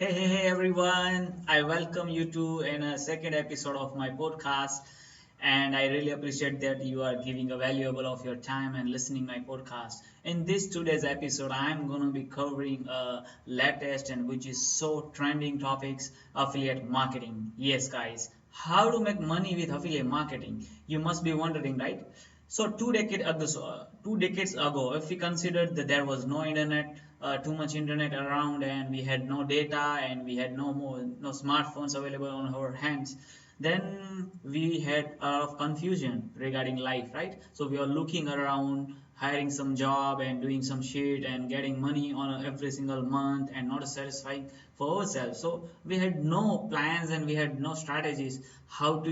Hey everyone. I welcome you to a second episode of my podcast. And I really appreciate that you are giving a valuable of your time and listening my podcast. In this today's episode, I'm going to be covering a latest and which is so trending topics, affiliate marketing. Yes, guys, how to make money with affiliate marketing? You must be wondering, right? So 2 decades ago, if we considered that there was no internet, too much internet around, and we had no data, and we had no smartphones available on our hands, then we had a lot of confusion regarding life, right? So we are looking around, hiring some job and doing some shit and getting money on every single month and not satisfying for ourselves. So we had no plans and we had no strategies how to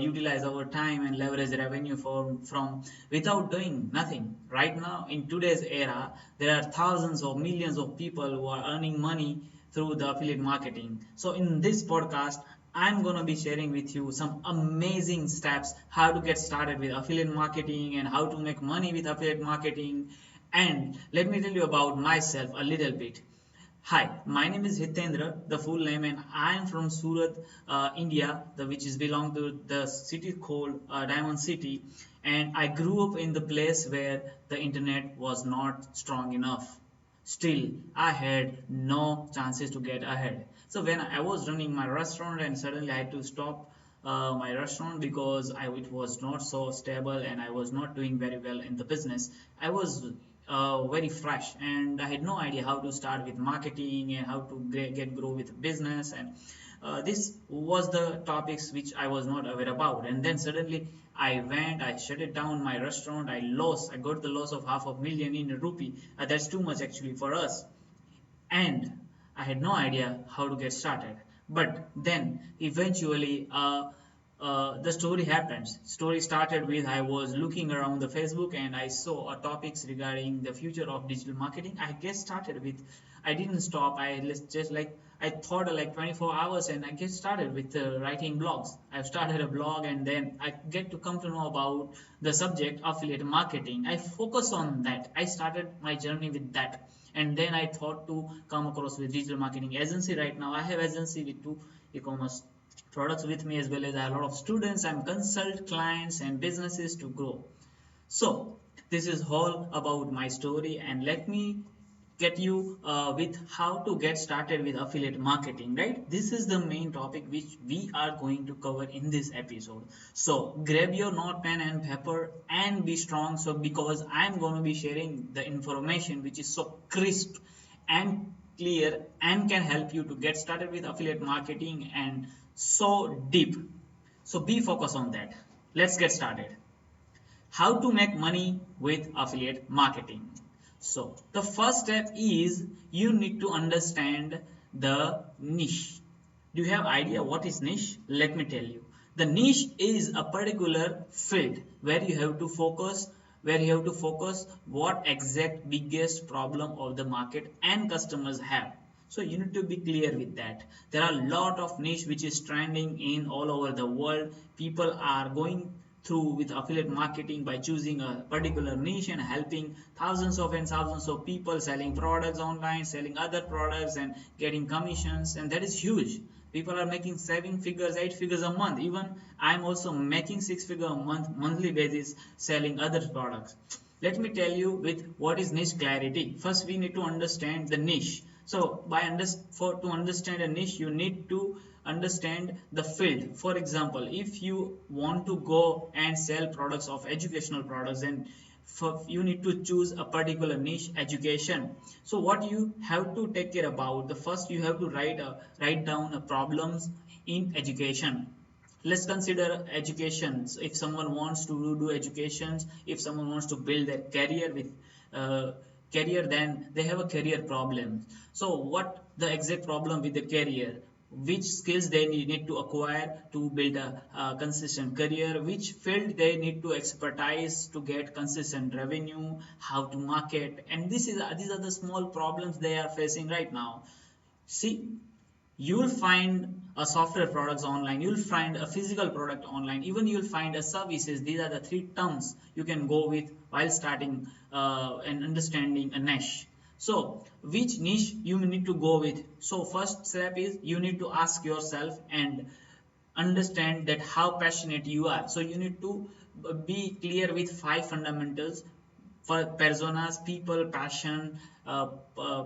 utilize our time and leverage revenue from without doing nothing. Right now in today's era, there are thousands or millions of people who are earning money through the affiliate marketing. So in this podcast, I'm going to be sharing with you some amazing steps how to get started with affiliate marketing and how to make money with affiliate marketing. And let me tell you about myself a little bit. Hi, my name is Hitendra, the full name, and I am from Surat, India, which is belong to the city called Diamond City. And I grew up in the place where the internet was not strong enough. Still, I had no chances to get ahead. So when I was running my restaurant, and suddenly I had to stop my restaurant because it was not so stable and I was not doing very well in the business. I was very fresh and I had no idea how to start with marketing and how to get grow with business, and this was the topics which I was not aware about. And then suddenly I shut it down my restaurant. I got the loss of half a million in a rupee. That's too much actually for us, and I had no idea how to get started. But then eventually, the story happens. Story started with I was looking around the Facebook and I saw topics regarding the future of digital marketing. I get started with. I didn't stop. I thought like 24 hours and I get started with writing blogs. I've started a blog and then I get to come to know about the subject affiliate marketing. I focus on that. I started my journey with that, and then I thought to come across with digital marketing agency. Right now I have agency with two e-commerce products with me, as well as I have a lot of students. I'm consult clients and businesses to grow. So this is all about my story, and let me get you with how to get started with affiliate marketing, right? This is the main topic which we are going to cover in this episode. So grab your note pen and paper and be strong, so because I'm going to be sharing the information which is so crisp and clear and can help you to get started with affiliate marketing and so deep. So be focused on that. Let's get started. How to make money with affiliate marketing. So the first step is you need to understand the niche. Do you have idea what is niche? Let me tell you. The niche is a particular field where you have to focus what exact biggest problem of the market and customers have. So you need to be clear with that. There are a lot of niche which is trending in all over the world. People are going through with affiliate marketing by choosing a particular niche and helping thousands of people selling products online, selling other products and getting commissions, and that is huge. People are making 7 figures, 8 figures a month. Even I'm also making 6 figure a monthly basis selling other products. Let me tell you with what is niche clarity. First we need to understand the niche. So to understand a niche, you need to understand the field. For example, if you want to go and sell products of educational products, then you need to choose a particular niche, education. So what you have to take care about, the first you have to write down problems in education. Let's consider education. If someone wants to do education, if someone wants to build their career with uh, career, then they have a career problem. So what the exact problem with the career, which skills they need to acquire to build a consistent career, which field they need to expertise to get consistent revenue, how to market, and these are the small problems they are facing right now. See, you'll find a software products online, you'll find a physical product online, even you'll find a services. These are the three terms you can go with while starting and understanding a niche. So which niche you need to go with? So first step is you need to ask yourself and understand that how passionate you are. So you need to be clear with five fundamentals for personas, people, passion, uh, uh,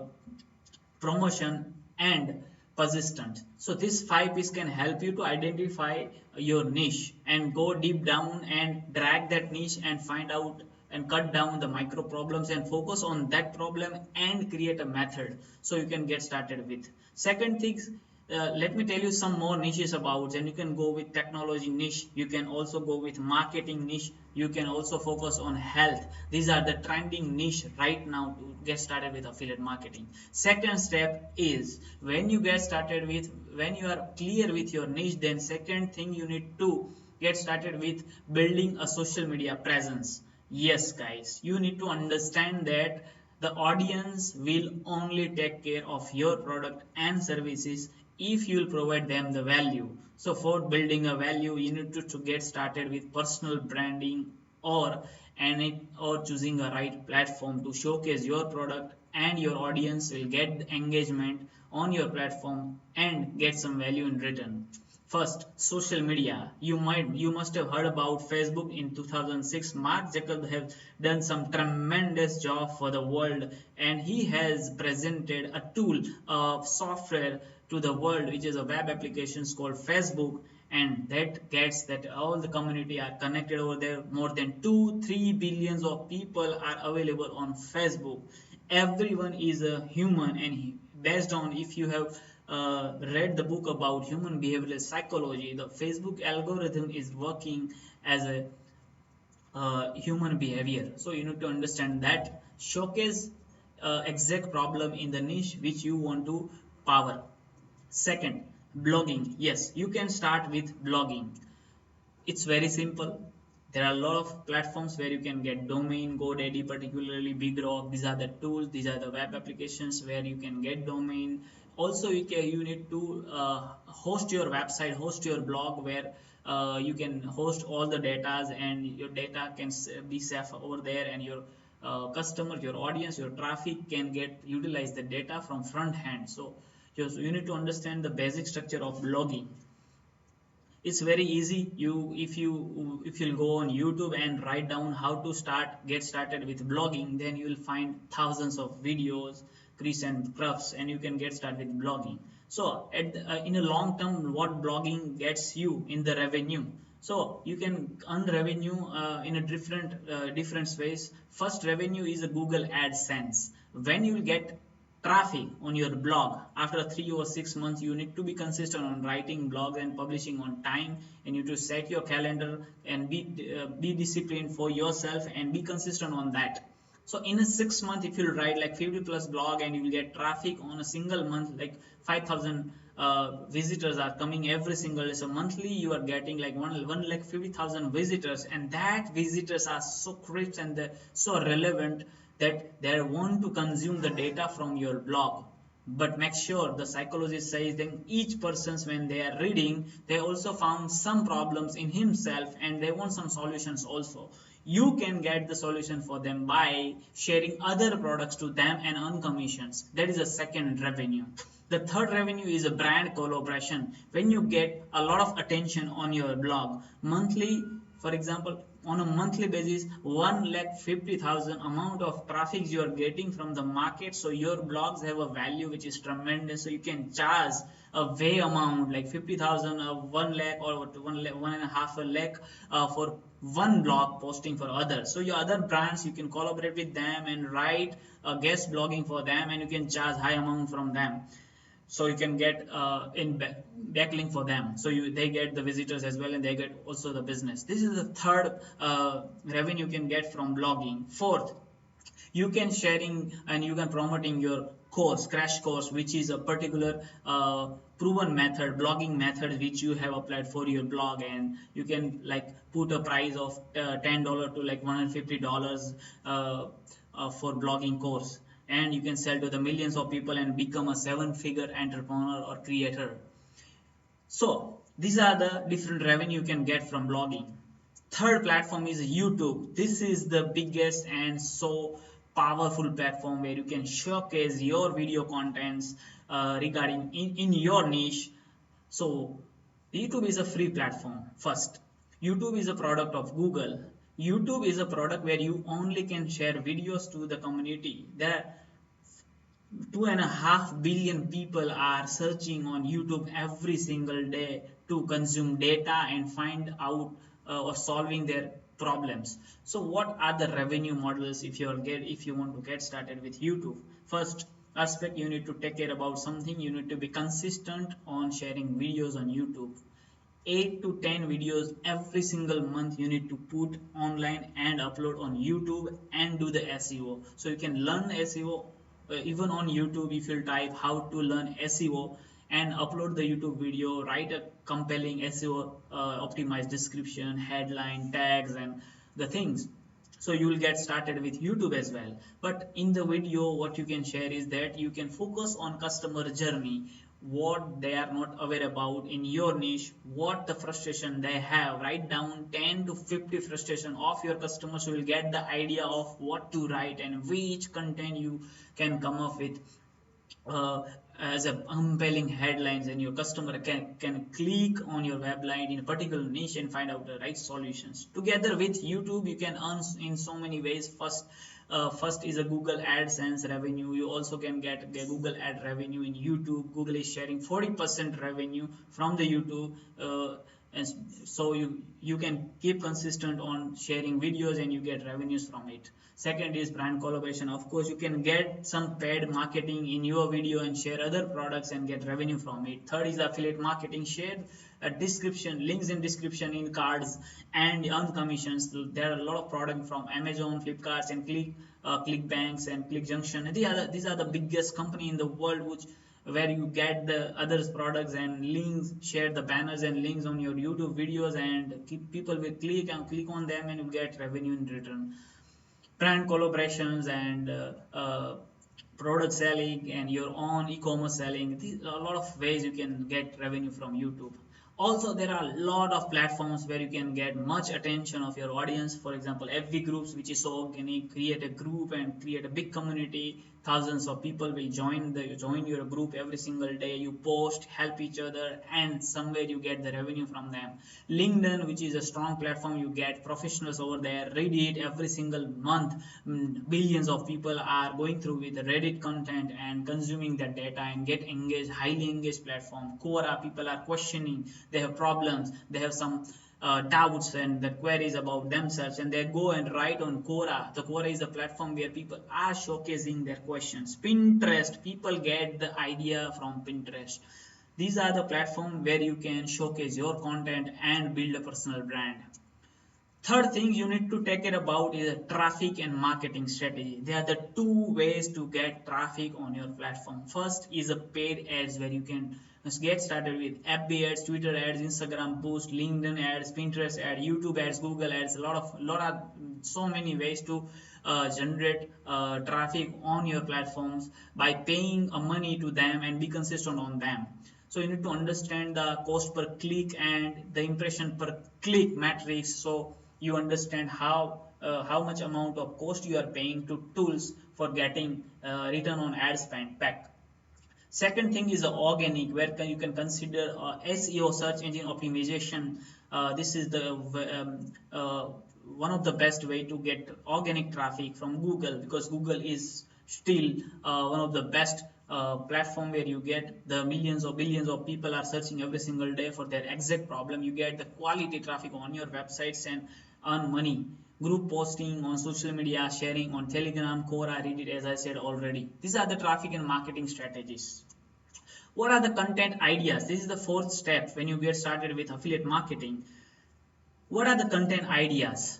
promotion, and persistent. So these five P's can help you to identify your niche and go deep down and drag that niche and find out and cut down the micro problems and focus on that problem and create a method so you can get started with. Second things, let me tell you some more niches about, and you can go with technology niche, you can also go with marketing niche, you can also focus on health. These are the trending niche right now to get started with affiliate marketing. Second step is when you get started with, when you are clear with your niche, then second thing you need to get started with building a social media presence. Yes guys, you need to understand that the audience will only take care of your product and services if you will provide them the value. So for building a value, you need to get started with personal branding or or choosing a right platform to showcase your product, and your audience will get engagement on your platform and get some value in return. First, social media. You must have heard about Facebook in 2006. Mark Zuckerberg has done some tremendous job for the world, and he has presented a tool of software to the world, which is a web application called Facebook, and that gets that all the community are connected over there. More than 2-3 billions of people are available on Facebook. Everyone is a human, and based on, if you have read the book about human behavioral psychology, the Facebook algorithm is working as a human behavior. So you need to understand that, showcase exact problem in the niche which you want to power. Second, blogging. Yes, you can start with blogging. It's very simple. There are a lot of platforms where you can get domain. GoDaddy, particularly Big Rock, these are the tools, these are the web applications where you can get domain. Also you need to host your website, host your blog, where you can host all the datas, and your data can be safe over there, and your customer, your audience, your traffic can get utilize the data from front hand. So you need to understand the basic structure of blogging. It's very easy. If you'll go on YouTube and write down how to get started with blogging, then you will find thousands of videos, Chris and Crufts, and you can get started with blogging. So in a long term, what blogging gets you in the revenue? So you can earn revenue in a different ways. First revenue is a Google AdSense. When you get traffic on your blog, after 3 or 6 months, you need to be consistent on writing blogs and publishing on time, and you need to set your calendar and be disciplined for yourself and be consistent on that. So in a 6 month, if you write like 50 plus blog and you will get traffic on a single month, like 5,000 visitors are coming every single day. So monthly you are getting like 1,50,000 visitors, and that visitors are so crisp and so relevant that they want to consume the data from your blog. But make sure, the psychologist says, then each persons when they are reading, they also found some problems in himself and they want some solutions also. You can get the solution for them by sharing other products to them and earn commissions. That is a second revenue. The third revenue is a brand collaboration. When you get a lot of attention on your blog monthly, for example, on a monthly basis, 1,50,000 amount of traffic you are getting from the market. So your blogs have a value which is tremendous. So you can charge a way amount like 50,000, 1 lakh, or 1.5 lakh for one blog posting for others. So your other brands, you can collaborate with them and write guest blogging for them, and you can charge high amount from them. So you can get in backlink for them, so they get the visitors as well, and they get also the business. This is the third revenue you can get from blogging. Fourth, you can sharing and you can promoting your course, crash course, which is a particular proven method, blogging method, which you have applied for your blog, and you can like put a price of $10 to like $150 for blogging course, and you can sell to the millions of people and become a 7-figure entrepreneur or creator. So these are the different revenue you can get from blogging. Third platform is YouTube. This is the biggest and so powerful platform where you can showcase your video contents regarding in your niche. So YouTube is a free platform. First, YouTube is a product of Google. YouTube is a product where you only can share videos to the community. There are 2.5 billion people are searching on YouTube every single day to consume data and find out or solving their problems. So what are the revenue models if you want to get started with YouTube? First aspect, you need to take care about something. You need to be consistent on sharing videos on YouTube. 8 to 10 videos every single month you need to put online and upload on YouTube and do the SEO. So you can learn SEO even on YouTube. If you type how to learn SEO and upload the YouTube video, write a compelling SEO optimized description, headline, tags, and the things. So you will get started with YouTube as well. But in the video, what you can share is that you can focus on customer journey, what they are not aware about in your niche, what the frustration they have. Write down 10 to 50 frustration of your customers, so you will get the idea of what to write and which content you can come up with as a compelling headlines, and your customer can click on your website in a particular niche and find out the right solutions. Together with YouTube, you can earn in so many ways. First is a Google AdSense revenue. You also can get the Google ad revenue in YouTube. Google is sharing 40% revenue from the YouTube, and so you can keep consistent on sharing videos and you get revenues from it. Second is brand collaboration. Of course, you can get some paid marketing in your video and share other products and get revenue from it. Third is affiliate marketing. Share a description, links in description in cards and earn commissions. There are a lot of products from Amazon, Flipkart, and ClickBanks and ClickJunction. These are the biggest company in the world, which where you get the others products and links, share the banners and links on your YouTube videos, and people will click on them and you get revenue in return. Brand collaborations and product selling and your own e-commerce selling. These are a lot of ways you can get revenue from YouTube. Also, there are a lot of platforms where you can get much attention of your audience. For example, FB groups, which is so organic. Create a group and create a big community. Thousands of people will join your group every single day. You post, help each other, and somewhere you get the revenue from them. LinkedIn, which is a strong platform, you get professionals over there. Reddit, every single month, billions of people are going through with Reddit content and consuming that data and get engaged, highly engaged platform. Quora, people are questioning, they have problems, they have some doubts and the queries about themselves, and they go and write on Quora. The Quora is a platform where people are showcasing their questions. Pinterest, people get the idea from Pinterest. These are the platforms where you can showcase your content and build a personal brand. Third thing you need to take care about is traffic and marketing strategy. There are the two ways to get traffic on your platform. First is a paid ads, where you can get started with FB ads, Twitter ads, Instagram post, LinkedIn ads, Pinterest ads, YouTube ads, Google ads. So many ways to generate traffic on your platforms by paying money to them and be consistent on them. So you need to understand the cost per click and the impression per click metrics, so you understand how much amount of cost you are paying to tools for getting return on ad spend back. Second thing is organic, where you can consider SEO, search engine optimization. This is the one of the best way to get organic traffic from Google, because Google is still one of the best platform where you get the millions or billions of people are searching every single day for their exact problem. You get the quality traffic on your websites and earn money. Group posting on social media, sharing on Telegram, Quora, Reddit, as I said already. These are the traffic and marketing strategies. What are the content ideas? This is the fourth step when you get started with affiliate marketing. What are the content ideas?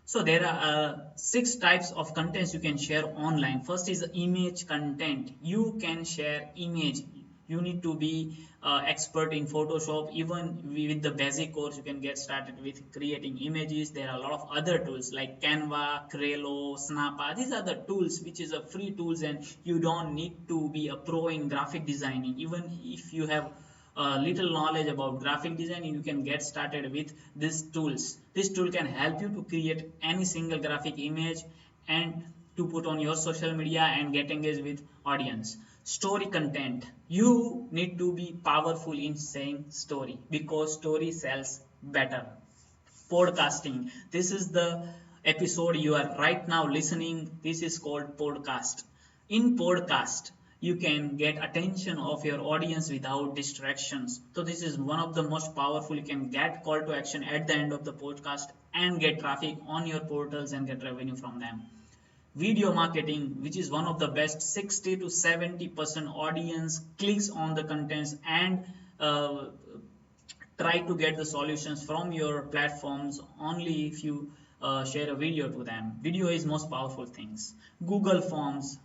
So there are 6 types of contents you can share online. First is image content. You can share image. You need to be expert in Photoshop. Even with the basic course, you can get started with creating images. There are a lot of other tools like Canva, Trello, Snappa. These are the tools which is a free tools, and you don't need to be a pro in graphic designing. Even if you have little knowledge about graphic design, you can get started with these tools. This tool can help you to create any single graphic image and to put on your social media and get engaged with audience. Story content, you need to be powerful in saying story because story sells better. Podcasting, this is the episode you are right now listening. This is called podcast. In podcast you can get attention of your audience without distractions. So this is one of the most powerful. You can get call to action at the end of the podcast and get traffic on your portals and get revenue from them. Video marketing, which is one of the best. 60 to 70% audience clicks on the contents and uh, try to get the solutions from your platforms only if you share a video to them. Video is most powerful things. Google Forms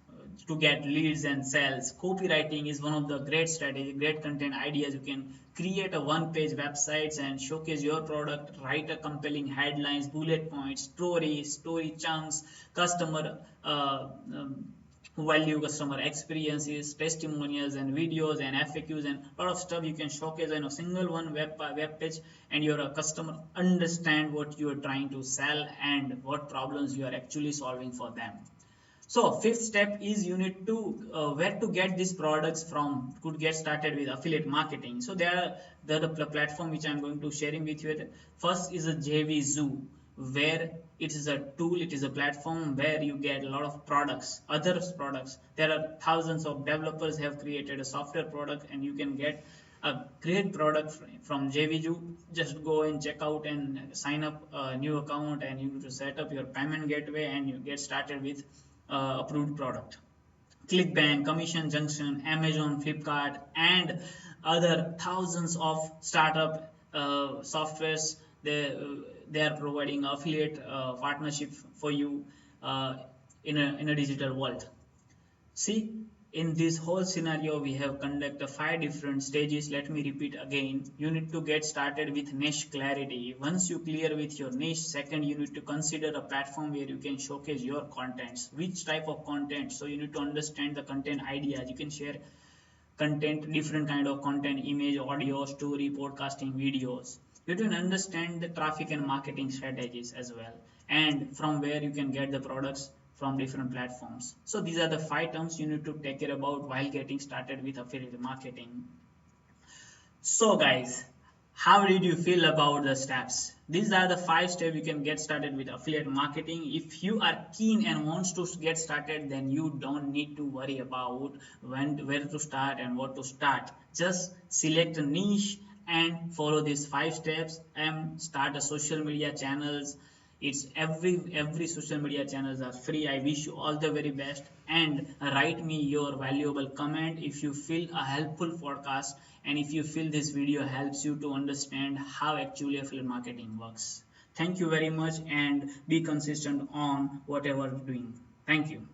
to get leads and sales. Copywriting is one of the great strategy, great content ideas. You can create a one-page websites and showcase your product, write a compelling headlines, bullet points, story chunks, customer value, customer experiences, testimonials and videos and FAQs and a lot of stuff you can showcase in a single one web page, and your customer understand what you are trying to sell and what problems you are actually solving for them. So fifth step is you need to where to get these products from. Could get started with affiliate marketing. So there are the platform which I'm going to sharing with you. First is a JVZoo, where it is a tool, it is a platform where you get a lot of products, other products. There are thousands of developers have created a software product, and you can get a great product from JVZoo. Just go and check out and sign up a new account, and you need to set up your payment gateway and you get started with approved product. ClickBank, Commission Junction, Amazon, Flipkart, and other thousands of startup softwares. They are providing affiliate partnership for you in a digital world. See, in this whole scenario, we have conducted 5 different stages. Let me repeat again. You need to get started with niche clarity. Once you clear with your niche, second, you need to consider a platform where you can showcase your contents. Which type of content? So you need to understand the content ideas. You can share content, different kind of content, image, audio, story, podcasting, videos. You can understand the traffic and marketing strategies as well, and from where you can get the products from different platforms. So these are the 5 terms you need to take care about while getting started with affiliate marketing. So guys, how did you feel about the steps? These are the 5 steps you can get started with affiliate marketing. If you are keen and wants to get started, then you don't need to worry about where to start and what to start. Just select a niche and follow these 5 steps and start a social media channels. It's every social media channels are free. I wish you all the very best, and write me your valuable comment if you feel a helpful podcast, and if you feel this video helps you to understand how actually affiliate marketing works. Thank you very much, and be consistent on whatever you're doing. Thank you.